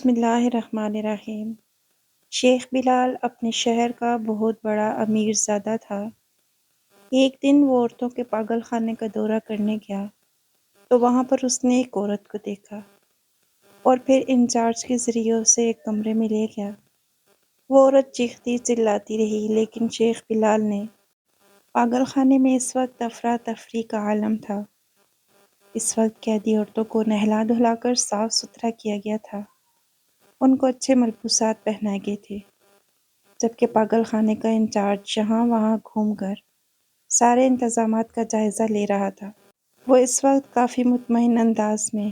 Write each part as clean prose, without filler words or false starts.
بسم اللہ الرحمن الرحیم۔ شیخ بلال اپنے شہر کا بہت بڑا امیر زادہ تھا۔ ایک دن وہ عورتوں کے پاگل خانے کا دورہ کرنے گیا تو وہاں پر اس نے ایک عورت کو دیکھا اور پھر انچارج کے ذریعے اسے ایک کمرے میں لے گیا۔ وہ عورت چیختی چلاتی رہی، لیکن شیخ بلال نے پاگل خانے میں اس وقت افراتفری کا عالم تھا۔ اس وقت قیدی عورتوں کو نہلا دھلا کر صاف ستھرا کیا گیا تھا، ان کو اچھے ملبوسات پہنائے گئے تھے، جبکہ پاگل خانے کا انچارج جہاں وہاں گھوم کر سارے انتظامات کا جائزہ لے رہا تھا۔ وہ اس وقت کافی مطمئن انداز میں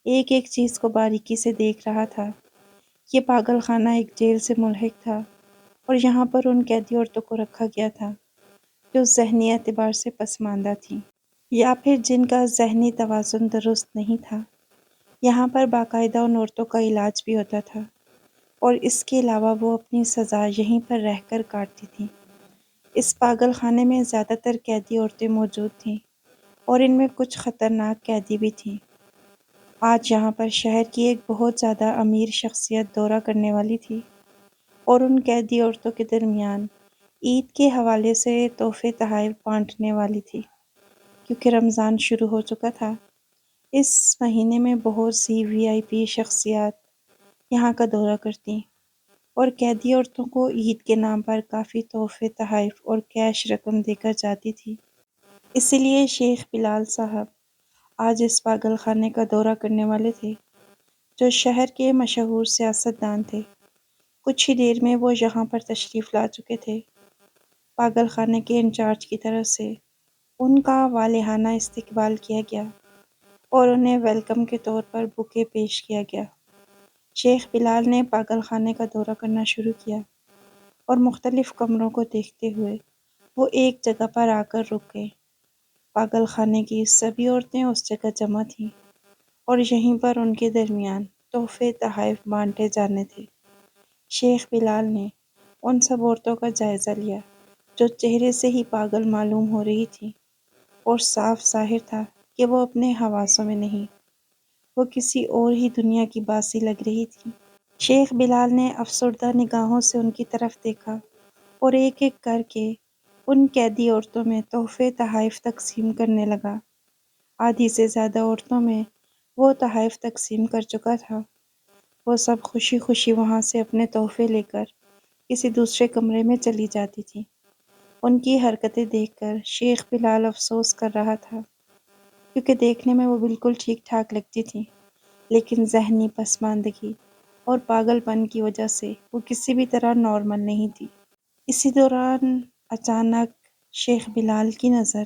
ایک ایک چیز کو باریکی سے دیکھ رہا تھا۔ یہ پاگل خانہ ایک جیل سے ملحق تھا اور یہاں پر ان قیدی عورتوں کو رکھا گیا تھا جو ذہنی اعتبار سے پسماندہ تھیں یا پھر جن کا ذہنی توازن درست نہیں تھا۔ یہاں پر باقاعدہ ان عورتوں کا علاج بھی ہوتا تھا اور اس کے علاوہ وہ اپنی سزا یہیں پر رہ کر کاٹتی تھیں۔ اس پاگل خانے میں زیادہ تر قیدی عورتیں موجود تھیں اور ان میں کچھ خطرناک قیدی بھی تھیں۔ آج یہاں پر شہر کی ایک بہت زیادہ امیر شخصیت دورہ کرنے والی تھی اور ان قیدی عورتوں کے درمیان عید کے حوالے سے تحفے تحائف بانٹنے والی تھی، کیونکہ رمضان شروع ہو چکا تھا۔ اس مہینے میں بہت سی VIP شخصیات یہاں کا دورہ کرتی اور قیدی عورتوں کو عید کے نام پر کافی تحفے تحائف اور کیش رقم دے کر جاتی تھی۔ اسی لیے شیخ بلال صاحب آج اس پاگل خانے کا دورہ کرنے والے تھے، جو شہر کے مشہور سیاستدان تھے۔ کچھ ہی دیر میں وہ یہاں پر تشریف لا چکے تھے۔ پاگل خانے کے انچارج کی طرف سے ان کا والہانہ استقبال کیا گیا اور انہیں ویلکم کے طور پر بوکے پیش کیا گیا۔ شیخ بلال نے پاگل خانے کا دورہ کرنا شروع کیا اور مختلف کمروں کو دیکھتے ہوئے وہ ایک جگہ پر آ کر رک گئے۔ پاگل خانے کی سبھی عورتیں اس جگہ جمع تھیں اور یہیں پر ان کے درمیان تحفے تحائف بانٹے جانے تھے۔ شیخ بلال نے ان سب عورتوں کا جائزہ لیا جو چہرے سے ہی پاگل معلوم ہو رہی تھیں اور صاف ظاہر تھا کہ وہ اپنے حواسوں میں نہیں، وہ کسی اور ہی دنیا کی باسی لگ رہی تھی۔ شیخ بلال نے افسردہ نگاہوں سے ان کی طرف دیکھا اور ایک ایک کر کے ان قیدی عورتوں میں تحفے تحائف تقسیم کرنے لگا۔ آدھی سے زیادہ عورتوں میں وہ تحائف تقسیم کر چکا تھا۔ وہ سب خوشی خوشی وہاں سے اپنے تحفے لے کر کسی دوسرے کمرے میں چلی جاتی تھی۔ ان کی حرکتیں دیکھ کر شیخ بلال افسوس کر رہا تھا، کیونکہ دیکھنے میں وہ بالکل ٹھیک ٹھاک لگتی تھی، لیکن ذہنی پسماندگی اور پاگل پن کی وجہ سے وہ کسی بھی طرح نارمل نہیں تھی۔ اسی دوران اچانک شیخ بلال کی نظر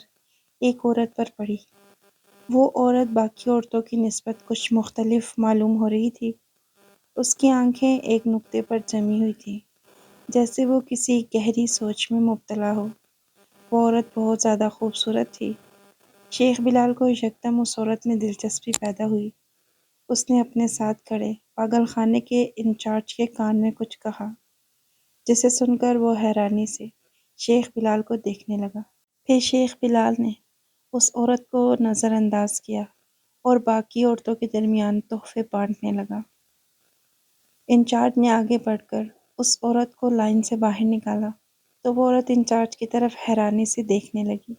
ایک عورت پر پڑی۔ وہ عورت باقی عورتوں کی نسبت کچھ مختلف معلوم ہو رہی تھی۔ اس کی آنکھیں ایک نقطے پر جمی ہوئی تھیں، جیسے وہ کسی گہری سوچ میں مبتلا ہو۔ وہ عورت بہت زیادہ خوبصورت تھی۔ شیخ بلال کو یکدم اس عورت میں دلچسپی پیدا ہوئی۔ اس نے اپنے ساتھ کھڑے پاگل خانے کے انچارج کے کان میں کچھ کہا، جسے سن کر وہ حیرانی سے شیخ بلال کو دیکھنے لگا۔ پھر شیخ بلال نے اس عورت کو نظر انداز کیا اور باقی عورتوں کے درمیان تحفے بانٹنے لگا۔ انچارج نے آگے بڑھ کر اس عورت کو لائن سے باہر نکالا تو وہ عورت انچارج کی طرف حیرانی سے دیکھنے لگی۔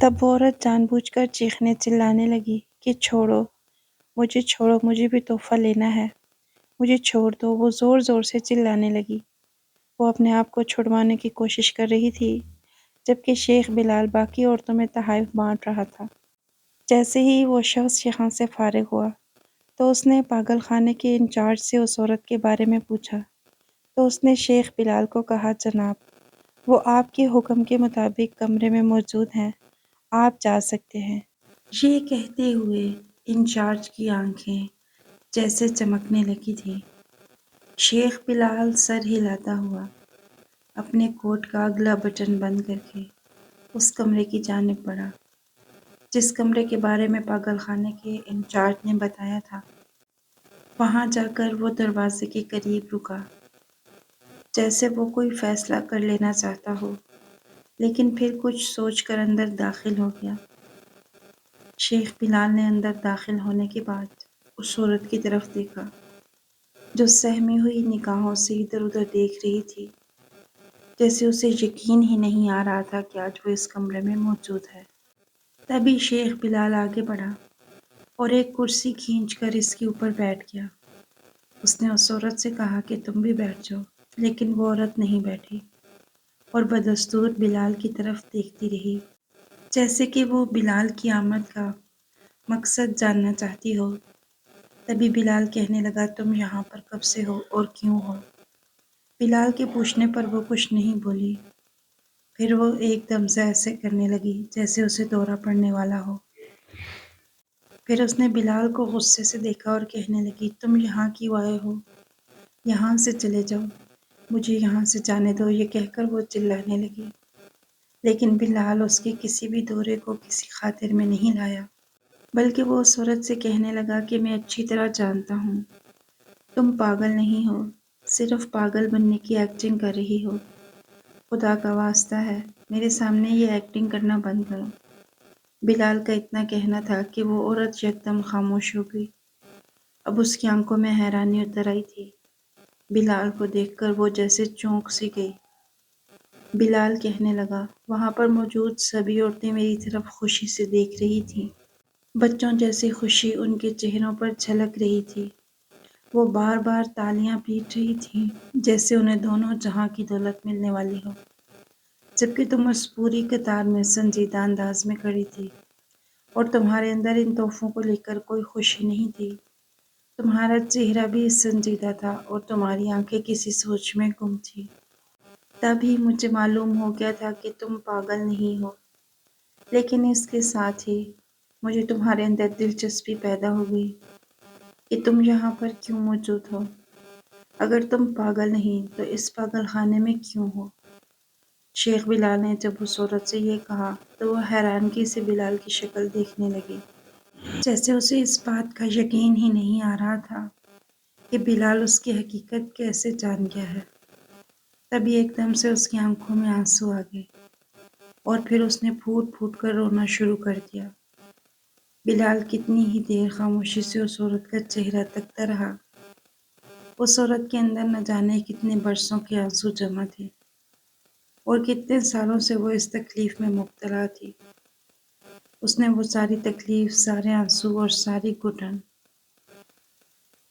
تب وہ عورت جان بوجھ کر چیخنے چلانے لگی کہ چھوڑو، مجھے چھوڑو، مجھے بھی تحفہ لینا ہے، مجھے چھوڑ دو۔ وہ زور زور سے چلانے لگی۔ وہ اپنے آپ کو چھڑوانے کی کوشش کر رہی تھی، جبکہ شیخ بلال باقی عورتوں میں تحائف بانٹ رہا تھا۔ جیسے ہی وہ شخص یہاں سے فارغ ہوا تو اس نے پاگل خانے کے انچارج سے اس عورت کے بارے میں پوچھا تو اس نے شیخ بلال کو کہا، جناب، وہ آپ کے حکم کے مطابق کمرے میں موجود ہیں، آپ جا سکتے ہیں۔ یہ کہتے ہوئے انچارج کی آنکھیں جیسے چمکنے لگی تھیں۔ شیخ بلال سر ہلاتا ہوا اپنے کوٹ کا اگلا بٹن بند کر کے اس کمرے کی جانب بڑھا جس کمرے کے بارے میں پاگل خانے کے انچارج نے بتایا تھا۔ وہاں جا کر وہ دروازے کے قریب رکا، جیسے وہ کوئی فیصلہ کر لینا چاہتا ہو، لیکن پھر کچھ سوچ کر اندر داخل ہو گیا۔ شیخ بلال نے اندر داخل ہونے کے بعد اس عورت کی طرف دیکھا۔ جو سہمی ہوئی نگاہوں سے ادھر ادھر دیکھ رہی تھی، جیسے اسے یقین ہی نہیں آ رہا تھا کہ آج وہ اس کمرے میں موجود ہے۔ تبھی شیخ بلال آگے بڑھا اور ایک کرسی کھینچ کر اس کے اوپر بیٹھ گیا۔ اس نے اس عورت سے کہا کہ تم بھی بیٹھ جاؤ، لیکن وہ عورت نہیں بیٹھی اور بدستور بلال کی طرف دیکھتی رہی، جیسے کہ وہ بلال کی آمد کا مقصد جاننا چاہتی ہو۔ تبھی بلال کہنے لگا، تم یہاں پر کب سے ہو اور کیوں ہو؟ بلال کے پوچھنے پر وہ کچھ نہیں بولی۔ پھر وہ ایک دم سے ایسے کرنے لگی جیسے اسے دورہ پڑنے والا ہو۔ پھر اس نے بلال کو غصے سے دیکھا اور کہنے لگی، تم یہاں کیوں آئے ہو؟ یہاں سے چلے جاؤ، مجھے یہاں سے جانے دو، یہ کہہ کر وہ چلانے لگی۔ لیکن بلال اس کے کسی بھی دورے کو کسی خاطر میں نہیں لایا، بلکہ وہ اس عورت سے کہنے لگا کہ میں اچھی طرح جانتا ہوں تم پاگل نہیں ہو، صرف پاگل بننے کی ایکٹنگ کر رہی ہو۔ خدا کا واسطہ ہے، میرے سامنے یہ ایکٹنگ کرنا بند کرو۔ بلال کا اتنا کہنا تھا کہ وہ عورت یکدم خاموش ہو گئی۔ اب اس کی آنکھوں میں حیرانی اتر آئی تھی۔ بلال کو دیکھ کر وہ جیسے چونک سی گئی۔ بلال کہنے لگا، وہاں پر موجود سبھی عورتیں میری طرف خوشی سے دیکھ رہی تھیں۔ بچوں جیسی خوشی ان کے چہروں پر جھلک رہی تھی۔ وہ بار بار تالیاں پیٹ رہی تھیں، جیسے انہیں دونوں جہاں کی دولت ملنے والی ہو، جبکہ تم اس پوری قطار میں سنجیدہ انداز میں کھڑی تھی اور تمہارے اندر ان تحفوں کو لے کر کوئی خوشی نہیں تھی۔ تمہارا چہرہ بھی سنجیدہ تھا اور تمہاری آنکھیں کسی سوچ میں گم تھی۔ تب ہی مجھے معلوم ہو گیا تھا کہ تم پاگل نہیں ہو، لیکن اس کے ساتھ ہی مجھے تمہارے اندر دلچسپی پیدا ہو گئی کہ تم یہاں پر کیوں موجود ہو۔ اگر تم پاگل نہیں تو اس پاگل خانے میں کیوں ہو؟ شیخ بلال نے جب اس عورت سے یہ کہا تو وہ حیرانگی سے بلال کی شکل دیکھنے لگی، جیسے اسے اس بات کا یقین ہی نہیں آ رہا تھا کہ بلال اس کی حقیقت کیسے جان گیا ہے۔ تبھی ایک دم سے اس کی آنکھوں میں آنسو آ گئے اور پھر اس نے پھوٹ پھوٹ کر رونا شروع کر دیا۔ بلال کتنی ہی دیر خاموشی سے اس عورت کا چہرہ تکتا رہا۔ اس عورت کے اندر نہ جانے کتنے برسوں کے آنسو جمع تھے اور کتنے سالوں سے وہ اس تکلیف میں مبتلا تھی۔ اس نے وہ ساری تکلیف، سارے آنسو اور ساری گھٹن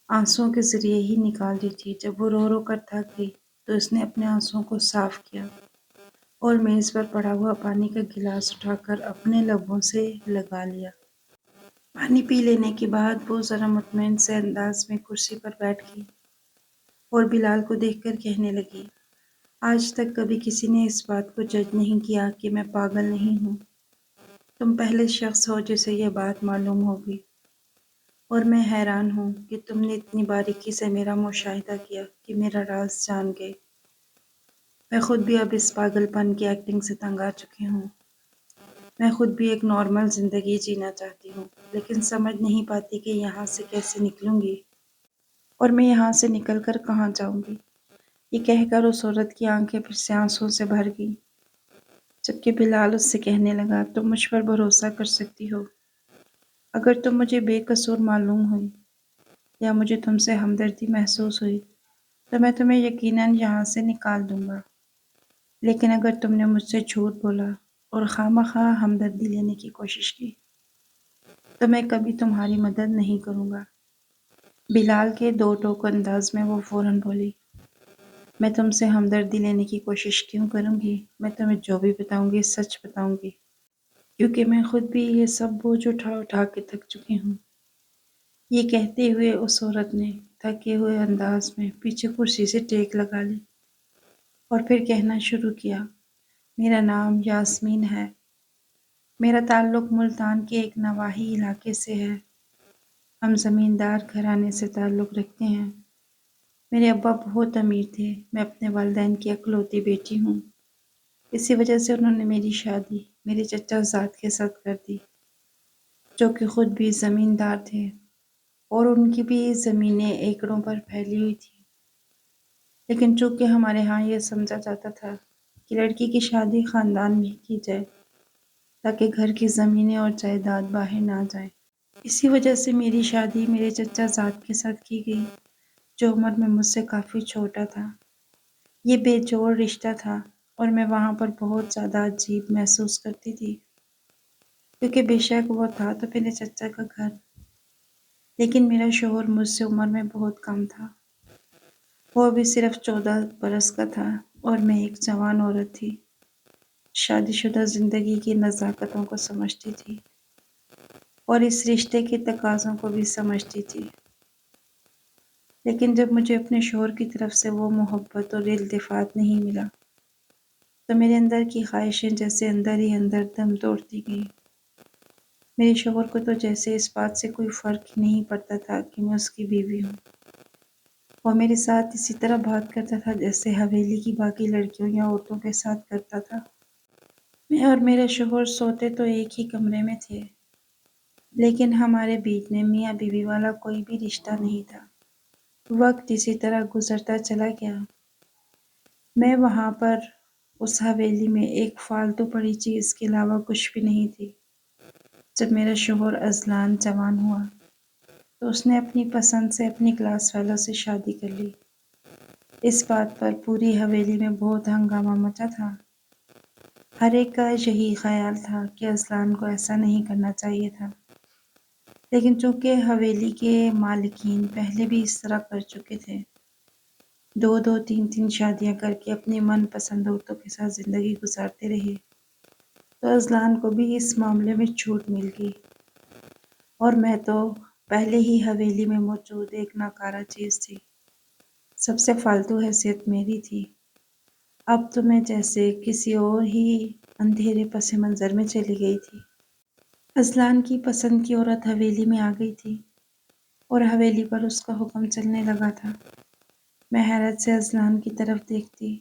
آنسوؤں کے ذریعے ہی نکال دی تھی۔ جب وہ رو رو کر تھک گئی تو اس نے اپنے آنسوؤں کو صاف کیا اور میز پر پڑا ہوا پانی کا گلاس اٹھا کر اپنے لبوں سے لگا لیا۔ پانی پی لینے کے بعد وہ ذرا مطمئن سے انداز میں کرسی پر بیٹھ گئی اور بلال کو دیکھ کر کہنے لگی، آج تک کبھی کسی نے اس بات کو جج نہیں کیا کہ میں پاگل نہیں ہوں۔ تم پہلے شخص ہو جسے یہ بات معلوم ہوگی، اور میں حیران ہوں کہ تم نے اتنی باریکی سے میرا مشاہدہ کیا کہ میرا راز جان گئے۔ میں خود بھی اب اس پاگل پن کی ایکٹنگ سے تنگ آ چکی ہوں۔ میں خود بھی ایک نارمل زندگی جینا چاہتی ہوں، لیکن سمجھ نہیں پاتی کہ یہاں سے کیسے نکلوں گی اور میں یہاں سے نکل کر کہاں جاؤں گی۔ یہ کہہ کر اس عورت کی آنکھیں پھر سے آنسوؤں سے بھر گئیں، جبکہ بلال اس سے کہنے لگا، تم مجھ پر بھروسہ کر سکتی ہو۔ اگر تم مجھے بے قصور معلوم ہوئی یا مجھے تم سے ہمدردی محسوس ہوئی تو میں تمہیں یقیناً یہاں سے نکال دوں گا، لیکن اگر تم نے مجھ سے جھوٹ بولا اور خواہ ہمدردی لینے کی کوشش کی تو میں کبھی تمہاری مدد نہیں کروں گا۔ بلال کے دو ٹوک انداز میں وہ فوراً بولی، میں تم سے ہمدردی لینے کی کوشش کیوں کروں گی؟ میں تمہیں جو بھی بتاؤں گی سچ بتاؤں گی، کیونکہ میں خود بھی یہ سب بوجھ اٹھا اٹھا کے تھک چکی ہوں۔ یہ کہتے ہوئے اس عورت نے تھکے ہوئے انداز میں پیچھے کرسی سے ٹیک لگا لی اور پھر کہنا شروع کیا، میرا نام یاسمین ہے، میرا تعلق ملتان کے ایک نواحی علاقے سے ہے، ہم زمیندار گھرانے سے تعلق رکھتے ہیں۔ میرے ابا بہت امیر تھے، میں اپنے والدین کی اکلوتی بیٹی ہوں، اسی وجہ سے انہوں نے میری شادی میرے چچا زاد کے ساتھ کر دی، جو کہ خود بھی زمیندار تھے اور ان کی بھی زمینیں ایکڑوں پر پھیلی ہوئی تھی۔ لیکن چونکہ ہمارے ہاں یہ سمجھا جاتا تھا کہ لڑکی کی شادی خاندان میں کی جائے تاکہ گھر کی زمینیں اور جائیداد باہر نہ جائیں، اسی وجہ سے میری شادی میرے چچا زاد کے ساتھ کی گئی جو عمر میں مجھ سے کافی چھوٹا تھا۔ یہ بے جوڑ رشتہ تھا اور میں وہاں پر بہت زیادہ عجیب محسوس کرتی تھی، کیونکہ بے شک وہ تھا تو میرے چچا کا گھر، لیکن میرا شوہر مجھ سے عمر میں بہت کم تھا۔ وہ بھی صرف 14 برس کا تھا اور میں ایک جوان عورت تھی، شادی شدہ زندگی کی نزاکتوں کو سمجھتی تھی اور اس رشتے کے تقاضوں کو بھی سمجھتی تھی۔ لیکن جب مجھے اپنے شوہر کی طرف سے وہ محبت اور التفات نہیں ملا تو میرے اندر کی خواہشیں جیسے اندر ہی اندر دم توڑتی گئیں۔ میرے شوہر کو تو جیسے اس بات سے کوئی فرق ہی نہیں پڑتا تھا کہ میں اس کی بیوی ہوں۔ وہ میرے ساتھ اسی طرح بات کرتا تھا جیسے حویلی کی باقی لڑکیوں یا عورتوں کے ساتھ کرتا تھا۔ میں اور میرا شوہر سوتے تو ایک ہی کمرے میں تھے، لیکن ہمارے بیچ میں میاں بیوی والا کوئی بھی رشتہ نہیں تھا۔ وقت اسی طرح گزرتا چلا گیا۔ میں وہاں پر اس حویلی میں ایک فالتو پڑی چیز کے علاوہ کچھ بھی نہیں تھی۔ جب میرا شوہر اذلان جوان ہوا تو اس نے اپنی پسند سے اپنی کلاس فیلو سے شادی کر لی۔ اس بات پر پوری حویلی میں بہت ہنگامہ مچا تھا۔ ہر ایک کا یہی خیال تھا کہ اذلان کو ایسا نہیں کرنا چاہیے تھا، لیکن چونکہ حویلی کے مالکین پہلے بھی اس طرح کر چکے تھے، دو دو تین تین شادیاں کر کے اپنی من پسند عورتوں کے ساتھ زندگی گزارتے رہے، تو اذلان کو بھی اس معاملے میں چھوٹ مل گئی اور میں تو پہلے ہی حویلی میں موجود ایک ناکارہ چیز تھی۔ سب سے فالتو حیثیت میری تھی۔ اب تو میں جیسے کسی اور ہی اندھیرے پس منظر میں چلی گئی تھی۔ اذلان کی پسند کی عورت حویلی میں آ گئی تھی اور حویلی پر اس کا حکم چلنے لگا تھا۔ میں حیرت سے اذلان کی طرف دیکھتی،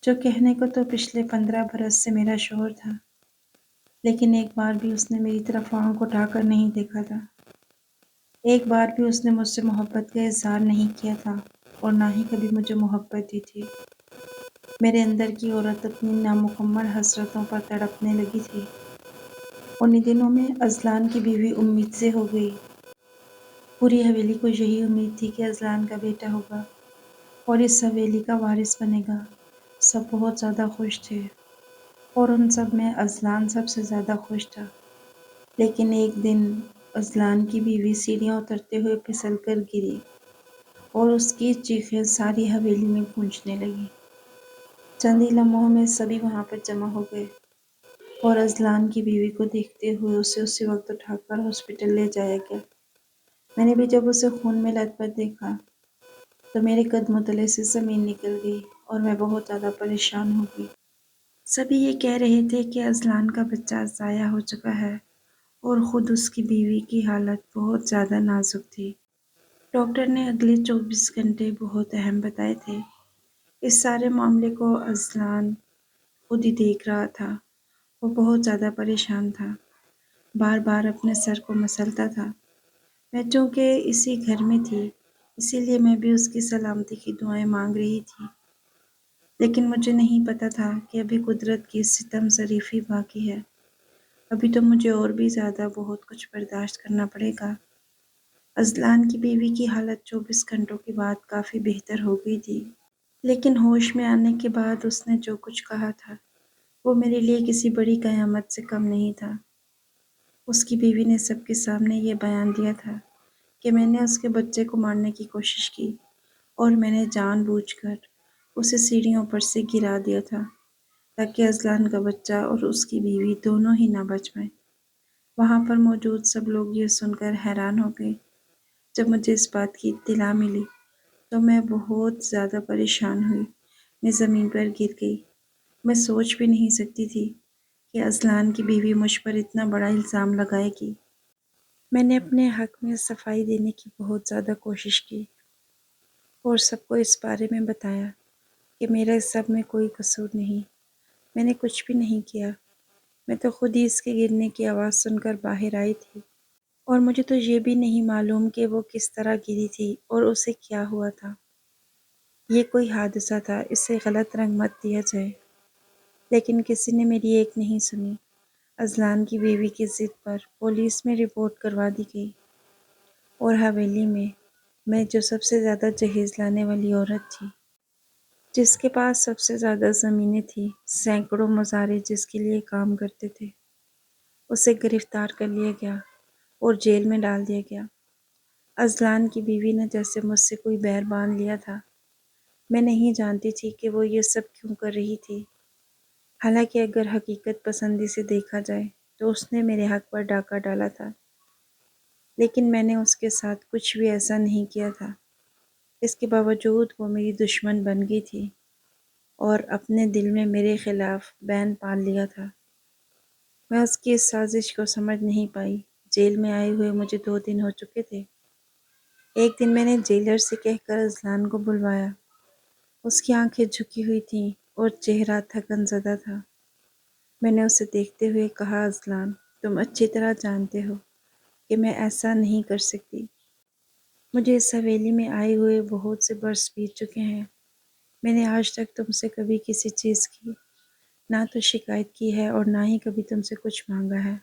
جو کہنے کو تو پچھلے 15 برس سے میرا شوہر تھا، لیکن ایک بار بھی اس نے میری طرف آنکھ اٹھا کر نہیں دیکھا تھا۔ ایک بار بھی اس نے مجھ سے محبت کا اظہار نہیں کیا تھا اور نہ ہی کبھی مجھے محبت دی تھی۔ میرے اندر کی عورت اپنی نامکمل حسرتوں پر تڑپنے لگی تھی۔ انہی دنوں میں اذلان کی بیوی امید سے ہو گئی۔ پوری حویلی کو یہی امید تھی کہ اذلان کا بیٹا ہوگا اور اس حویلی کا وارث بنے گا۔ سب بہت زیادہ خوش تھے اور ان سب میں اذلان سب سے زیادہ خوش تھا۔ لیکن ایک دن اذلان کی بیوی سیڑھیاں اترتے ہوئے پھسل کر گری اور اس کی چیخیں ساری حویلی میں گونجنے لگیں۔ چند ہی لمحوں میں سبھی وہاں پر جمع ہو گئے اور اذلان کی بیوی کو دیکھتے ہوئے اسے اسی وقت اٹھا کر ہاسپٹل لے جایا گیا۔ میں نے بھی جب اسے خون میں لت پت دیکھا تو میرے قدموں تلے سے زمین نکل گئی اور میں بہت زیادہ پریشان ہو گئی۔ سبھی یہ کہہ رہے تھے کہ اذلان کا بچہ ضائع ہو چکا ہے اور خود اس کی بیوی کی حالت بہت زیادہ نازک تھی۔ ڈاکٹر نے اگلے 24 گھنٹے بہت اہم بتائے تھے۔ اس سارے معاملے کو اذلان خود ہی دیکھ رہا تھا۔ وہ بہت زیادہ پریشان تھا، بار بار اپنے سر کو مسلتا تھا۔ میں چونکہ اسی گھر میں تھی، اسی لیے میں بھی اس کی سلامتی کی دعائیں مانگ رہی تھی، لیکن مجھے نہیں پتا تھا کہ ابھی قدرت کی ستم ظریفی باقی ہے۔ ابھی تو مجھے اور بھی زیادہ بہت کچھ برداشت کرنا پڑے گا۔ اذلان کی بیوی کی حالت 24 گھنٹوں کے بعد کافی بہتر ہو گئی تھی، لیکن ہوش میں آنے کے بعد اس نے جو کچھ کہا تھا وہ میرے لیے کسی بڑی قیامت سے کم نہیں تھا۔ اس کی بیوی نے سب کے سامنے یہ بیان دیا تھا کہ میں نے اس کے بچے کو مارنے کی کوشش کی اور میں نے جان بوجھ کر اسے سیڑھیوں پر سے گرا دیا تھا تاکہ اذلان کا بچہ اور اس کی بیوی دونوں ہی نہ بچ پائیں۔ وہاں پر موجود سب لوگ یہ سن کر حیران ہو گئے۔ جب مجھے اس بات کی اطلاع ملی تو میں بہت زیادہ پریشان ہوئی۔ میں زمین پر گر گئی۔ میں سوچ بھی نہیں سکتی تھی کہ اذلان کی بیوی مجھ پر اتنا بڑا الزام لگائے گی۔ میں نے اپنے حق میں صفائی دینے کی بہت زیادہ کوشش کی اور سب کو اس بارے میں بتایا کہ میرا اس سب میں کوئی قصور نہیں، میں نے کچھ بھی نہیں کیا۔ میں تو خود ہی اس کے گرنے کی آواز سن کر باہر آئی تھی اور مجھے تو یہ بھی نہیں معلوم کہ وہ کس طرح گری تھی اور اسے کیا ہوا تھا۔ یہ کوئی حادثہ تھا، اسے غلط رنگ مت دیا جائے۔ لیکن کسی نے میری ایک نہیں سنی۔ اذلان کی بیوی کی ضد پر پولیس میں رپورٹ کروا دی گئی اور حویلی میں میں جو سب سے زیادہ جہیز لانے والی عورت تھی، جس کے پاس سب سے زیادہ زمینیں تھیں، سینکڑوں مزارع جس کے لیے کام کرتے تھے، اسے گرفتار کر لیا گیا اور جیل میں ڈال دیا گیا۔ اذلان کی بیوی نے جیسے مجھ سے کوئی بیر باندھ لیا تھا۔ میں نہیں جانتی تھی کہ وہ یہ سب کیوں کر رہی تھی، حالانکہ اگر حقیقت پسندی سے دیکھا جائے تو اس نے میرے حق پر ڈاکہ ڈالا تھا، لیکن میں نے اس کے ساتھ کچھ بھی ایسا نہیں کیا تھا۔ اس کے باوجود وہ میری دشمن بن گئی تھی اور اپنے دل میں میرے خلاف بین پال لیا تھا۔ میں اس کی اس سازش کو سمجھ نہیں پائی۔ جیل میں آئے ہوئے مجھے 2 دن ہو چکے تھے۔ ایک دن میں نے جیلر سے کہہ کر اذلان کو بلوایا۔ اس کی آنکھیں جھکی ہوئی تھیں اور چہرہ تھکن زدہ تھا۔ میں نے اسے دیکھتے ہوئے کہا، اذلان، تم اچھی طرح جانتے ہو کہ میں ایسا نہیں کر سکتی۔ مجھے اس حویلی میں آئے ہوئے بہت سے برس بیت چکے ہیں۔ میں نے آج تک تم سے کبھی کسی چیز کی نہ تو شکایت کی ہے اور نہ ہی کبھی تم سے کچھ مانگا ہے،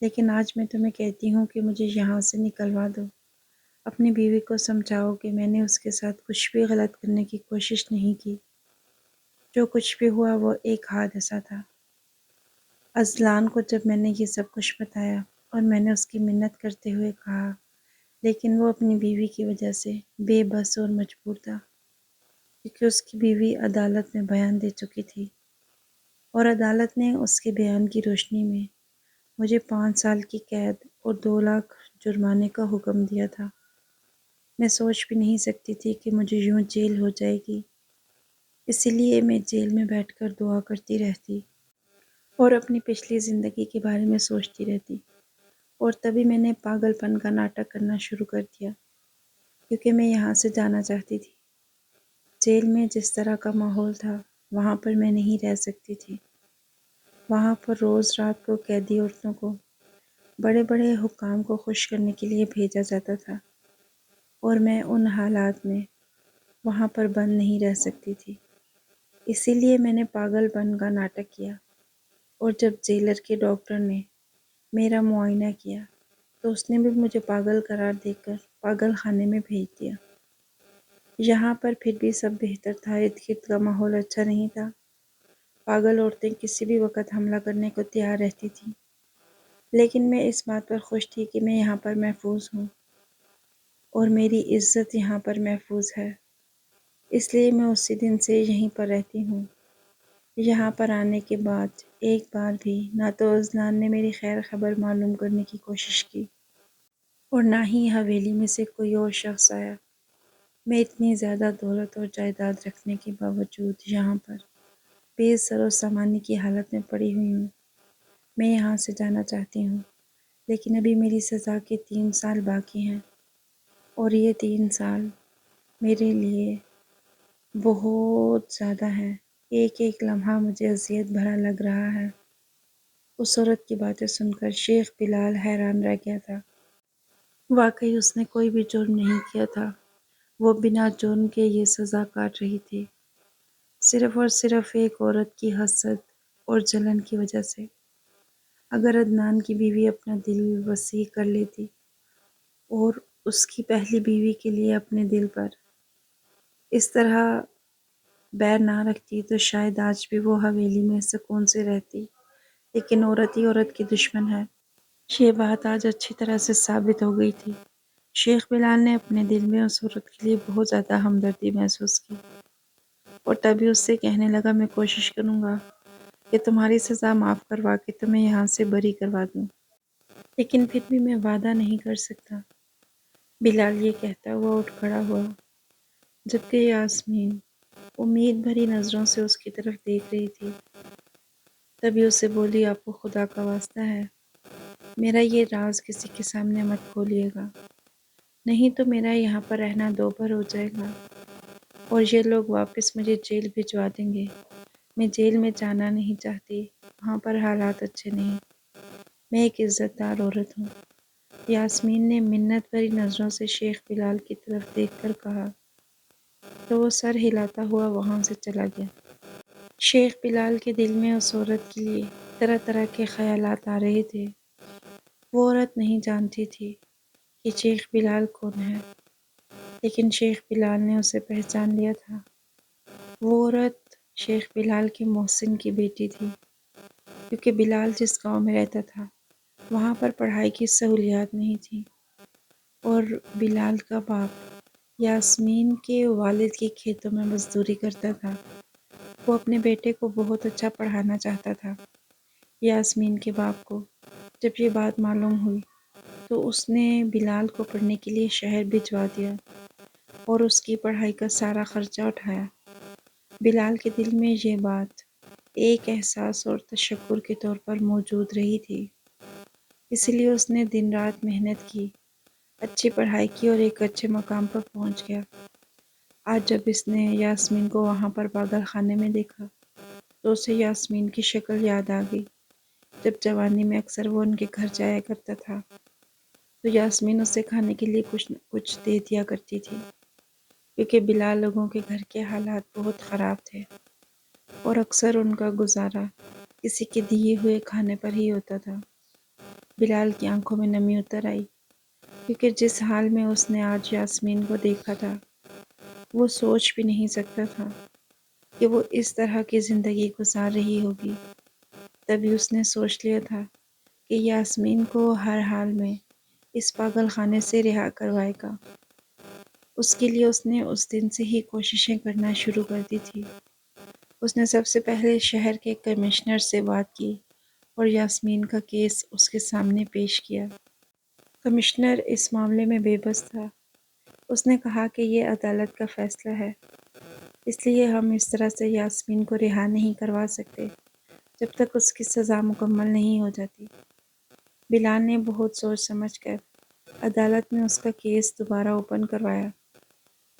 لیکن آج میں تمہیں کہتی ہوں کہ مجھے یہاں سے نکلوا دو۔ اپنی بیوی کو سمجھاؤ کہ میں نے اس کے ساتھ کچھ بھی غلط کرنے کی کوشش نہیں کی۔ جو کچھ بھی ہوا وہ ایک حادثہ تھا۔ اذلان کو جب میں نے یہ سب کچھ بتایا اور میں نے اس کی منت کرتے ہوئے کہا، لیکن وہ اپنی بیوی کی وجہ سے بے بس اور مجبور تھا، کیونکہ اس کی بیوی عدالت میں بیان دے چکی تھی اور عدالت نے اس کے بیان کی روشنی میں مجھے 5 سال کی قید اور 2 لاکھ جرمانے کا حکم دیا تھا۔ میں سوچ بھی نہیں سکتی تھی کہ مجھے یوں جیل ہو جائے گی، اسی لیے میں جیل میں بیٹھ کر دعا کرتی رہتی اور اپنی پچھلی زندگی کے بارے میں سوچتی رہتی، اور تبھی میں نے پاگل پن کا ناٹک کرنا شروع کر دیا، کیونکہ میں یہاں سے جانا چاہتی تھی۔ جیل میں جس طرح کا ماحول تھا وہاں پر میں نہیں رہ سکتی تھی۔ وہاں پر روز رات کو قیدی عورتوں کو بڑے بڑے حکام کو خوش کرنے کے لیے بھیجا جاتا تھا، اور میں ان حالات میں وہاں پر بند نہیں رہ سکتی تھی۔ اسی لیے میں نے پاگل پن کا ناٹک کیا، اور جب جیلر کے ڈاکٹر نے میرا معائنہ کیا تو اس نے بھی مجھے پاگل قرار دے کر پاگل خانے میں بھیج دیا۔ یہاں پر پھر بھی سب بہتر تھا، ارد گرد کا ماحول اچھا نہیں تھا۔ پاگل عورتیں کسی بھی وقت حملہ کرنے کو تیار رہتی تھیں، لیکن میں اس بات پر خوش تھی کہ میں یہاں پر محفوظ ہوں اور میری عزت یہاں پر محفوظ ہے، اس لیے میں اسی دن سے یہیں پر رہتی ہوں۔ یہاں پر آنے کے بعد ایک بار بھی نہ تو اذلان نے میری خیر خبر معلوم کرنے کی کوشش کی اور نہ ہی حویلی میں سے کوئی اور شخص آیا۔ میں اتنی زیادہ دولت اور جائیداد رکھنے کے باوجود یہاں پر بے سر و سامانی کی حالت میں پڑی ہوئی ہوں۔ میں یہاں سے جانا چاہتی ہوں، لیکن ابھی میری سزا کے 3 سال باقی ہیں، اور یہ 3 سال میرے لیے بہت زیادہ ہیں۔ ایک ایک لمحہ مجھے اذیت بھرا لگ رہا ہے۔ اس عورت کی باتیں سن کر شیخ بلال حیران رہ گیا تھا۔ واقعی اس نے کوئی بھی جرم نہیں کیا تھا، وہ بنا جرم کے یہ سزا کاٹ رہی تھی، صرف اور صرف ایک عورت کی حسد اور جلن کی وجہ سے۔ اگر عدنان کی بیوی اپنا دل وسیع کر لیتی اور اس کی پہلی بیوی کے لیے اپنے دل پر اس طرح بیر نہ رکھتی تو شاید آج بھی وہ حویلی میں سکون سے رہتی، لیکن عورت ہی عورت کی دشمن ہے۔ یہ بات آج اچھی طرح سے ثابت ہو گئی تھی۔ شیخ بلال نے اپنے دل میں اس عورت کے لیے بہت زیادہ ہمدردی محسوس کی، اور تبھی اس سے کہنے لگا، میں کوشش کروں گا کہ تمہاری سزا معاف کروا کے تمہیں یہاں سے بری کروا دوں، لیکن پھر بھی میں وعدہ نہیں کر سکتا۔ بلال یہ کہتا ہوا اٹھ کھڑا ہوا، جبکہ یاسمین امید بھری نظروں سے اس کی طرف دیکھ رہی تھی۔ تبھی اسے بولی، آپ کو خدا کا واسطہ ہے، میرا یہ راز کسی کے سامنے مت کھولیے گا، نہیں تو میرا یہاں پر رہنا دوبھر ہو جائے گا اور یہ لوگ واپس مجھے جیل بھجوا دیں گے۔ میں جیل میں جانا نہیں چاہتی، وہاں پر حالات اچھے نہیں، میں ایک عزت دار عورت ہوں۔ یاسمین نے منت بھری نظروں سے شیخ بلال کی طرف دیکھ کر کہا، تو وہ سر ہلاتا ہوا وہاں سے چلا گیا۔ شیخ بلال کے دل میں اس عورت کے لیے طرح طرح کے خیالات آ رہے تھے۔ وہ عورت نہیں جانتی تھی کہ شیخ بلال کون ہے، لیکن شیخ بلال نے اسے پہچان لیا تھا۔ وہ عورت شیخ بلال کے محسن کی بیٹی تھی، کیونکہ بلال جس گاؤں میں رہتا تھا وہاں پر پڑھائی کی سہولیات نہیں تھی، اور بلال کا باپ یاسمین کے والد کے کھیتوں میں مزدوری کرتا تھا۔ وہ اپنے بیٹے کو بہت اچھا پڑھانا چاہتا تھا۔ یاسمین کے باپ کو جب یہ بات معلوم ہوئی تو اس نے بلال کو پڑھنے کے لیے شہر بھجوا دیا اور اس کی پڑھائی کا سارا خرچہ اٹھایا۔ بلال کے دل میں یہ بات ایک احساس اور تشکر کے طور پر موجود رہی تھی، اس لیے اس نے دن رات محنت کی، اچھی پڑھائی کی اور ایک اچھے مقام پر پہنچ گیا۔ آج جب اس نے یاسمین کو وہاں پر پاگل خانے میں دیکھا تو اسے یاسمین کی شکل یاد آ گئی۔ جب جوانی میں اکثر وہ ان کے گھر جایا کرتا تھا تو یاسمین اسے کھانے کے لیے کچھ نہ کچھ دے دیا کرتی تھی، کیونکہ بلال لوگوں کے گھر کے حالات بہت خراب تھے اور اکثر ان کا گزارا کسی کے دیے ہوئے کھانے پر ہی ہوتا تھا۔ بلال کی آنکھوں میں نمی اتر آئی، کیونکہ جس حال میں اس نے آج یاسمین کو دیکھا تھا وہ سوچ بھی نہیں سکتا تھا کہ وہ اس طرح کی زندگی گزار رہی ہوگی۔ تبھی اس نے سوچ لیا تھا کہ یاسمین کو ہر حال میں اس پاگل خانے سے رہا کروائے گا۔ اس کے لیے اس نے اس دن سے ہی کوششیں کرنا شروع کر دی تھی۔ اس نے سب سے پہلے شہر کے کمشنر سے بات کی اور یاسمین کا کیس اس کے سامنے پیش کیا۔ کمشنر اس معاملے میں بے بس تھا۔ اس نے کہا کہ یہ عدالت کا فیصلہ ہے، اس لیے ہم اس طرح سے یاسمین کو رہا نہیں کروا سکتے جب تک اس کی سزا مکمل نہیں ہو جاتی۔ بلال نے بہت سوچ سمجھ کر عدالت میں اس کا کیس دوبارہ اوپن کروایا،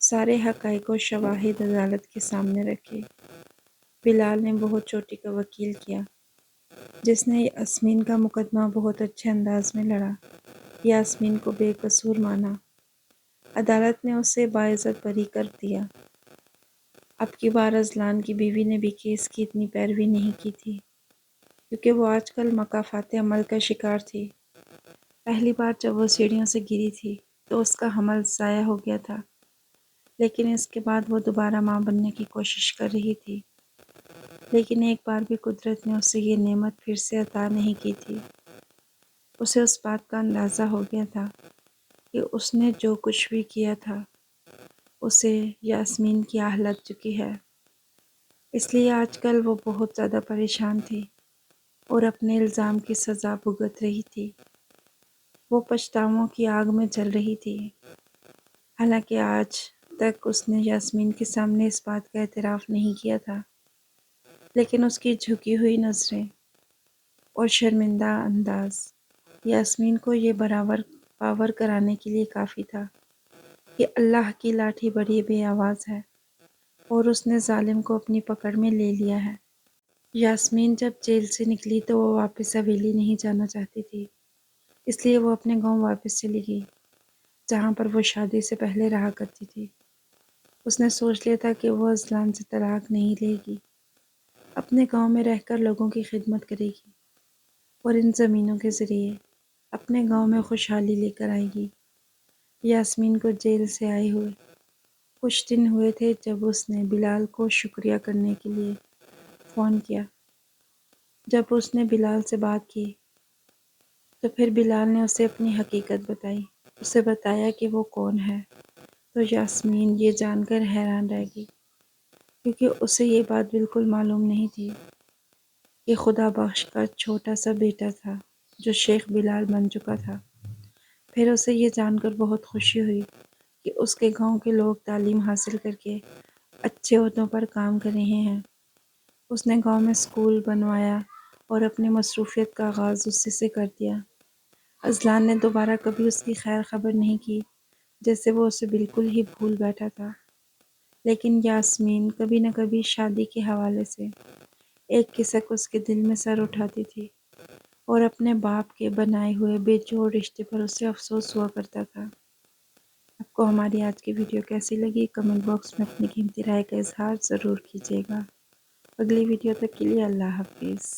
سارے حقائق و شواہد عدالت کے سامنے رکھے۔ بلال نے بہت چوٹی کا وکیل کیا، جس نے یاسمین کا مقدمہ بہت اچھے انداز میں لڑا، یاسمین کو بے قصور مانا۔ عدالت نے اسے باعزت بری کر دیا۔ اب کی بار ازلان کی بیوی نے بھی کیس کی اتنی پیروی نہیں کی تھی، کیونکہ وہ آج کل مکافات عمل کا شکار تھی۔ پہلی بار جب وہ سیڑھیوں سے گری تھی تو اس کا حمل ضائع ہو گیا تھا، لیکن اس کے بعد وہ دوبارہ ماں بننے کی کوشش کر رہی تھی، لیکن ایک بار بھی قدرت نے اسے یہ نعمت پھر سے عطا نہیں کی تھی۔ اسے اس بات کا اندازہ ہو گیا تھا کہ اس نے جو کچھ بھی کیا تھا اسے یاسمین کی آہ لگ چکی ہے، اس لیے آج کل وہ بہت زیادہ پریشان تھی اور اپنے الزام کی سزا بھگت رہی تھی۔ وہ پچھتاووں کی آگ میں جل رہی تھی۔ حالانکہ آج تک اس نے یاسمین کے سامنے اس بات کا اعتراف نہیں کیا تھا، لیکن اس کی جھکی ہوئی نظریں اور شرمندہ انداز یاسمین کو یہ برابر باور کرانے کے لیے کافی تھا کہ اللہ کی لاٹھی بڑی بے آواز ہے اور اس نے ظالم کو اپنی پکڑ میں لے لیا ہے۔ یاسمین جب جیل سے نکلی تو وہ واپس حویلی نہیں جانا چاہتی تھی، اس لیے وہ اپنے گاؤں واپس چلی گئی، جہاں پر وہ شادی سے پہلے رہا کرتی تھی۔ اس نے سوچ لیا تھا کہ وہ ازلان سے طلاق نہیں لے گی، اپنے گاؤں میں رہ کر لوگوں کی خدمت کرے گی اور ان زمینوں کے ذریعے اپنے گاؤں میں خوشحالی لے کر آئے گی۔ یاسمین کو جیل سے آئے ہوئے کچھ دن ہوئے تھے جب اس نے بلال کو شکریہ کرنے کے لیے فون کیا۔ جب اس نے بلال سے بات کی تو پھر بلال نے اسے اپنی حقیقت بتائی، اسے بتایا کہ وہ کون ہے، تو یاسمین یہ جان کر حیران رہ گئی، کیونکہ اسے یہ بات بالکل معلوم نہیں تھی کہ خدا بخش کا چھوٹا سا بیٹا تھا جو شیخ بلال بن چکا تھا۔ پھر اسے یہ جان کر بہت خوشی ہوئی کہ اس کے گاؤں کے لوگ تعلیم حاصل کر کے اچھے عہدوں پر کام کر رہے ہیں۔ اس نے گاؤں میں اسکول بنوایا اور اپنی مصروفیت کا آغاز اسی سے کر دیا۔ ازلان نے دوبارہ کبھی اس کی خیر خبر نہیں کی، جیسے وہ اسے بالکل ہی بھول بیٹھا تھا۔ لیکن یاسمین کبھی نہ کبھی شادی کے حوالے سے ایک کسک اس کے دل میں سر اٹھاتی تھی اور اپنے باپ کے بنائے ہوئے بے جوڑ رشتے پر اسے افسوس ہوا کرتا تھا۔ آپ کو ہماری آج کی ویڈیو کیسی لگی؟ کمنٹ باکس میں اپنی قیمتی رائے کا اظہار ضرور کیجیے گا۔ اگلی ویڈیو تک کے لیے اللہ حافظ۔